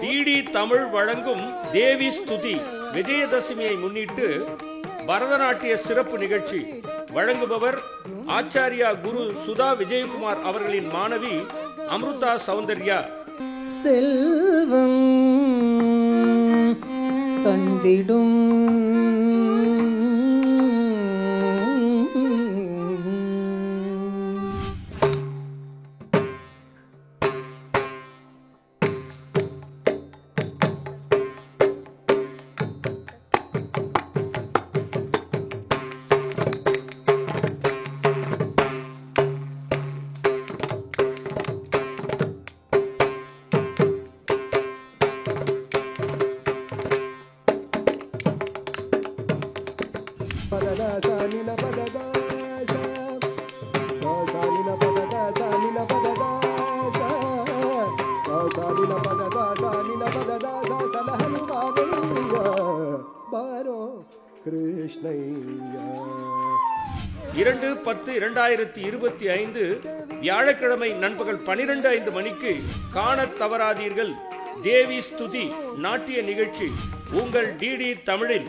DD Tamil வழங்கும் தேவி ஸ்துதி விஜயதசமியை முன்னிட்டு பரதநாட்டிய சிறப்பு நிகழ்ச்சி. வழங்குபவர் ஆச்சாரியா குரு சுதா விஜயகுமார் அவர்களின் மாணவி அம்ருதா சௌந்தர்யா. செல்வம் தந்திடும் இரண்டு 10/2025 வியாழக்கிழமை நண்பகல் 12:05 மணிக்கு காணத் தவறாதீர்கள். தேவி ஸ்துதி நாட்டிய நிகழ்ச்சி உங்கள் டிடி தமிழில்.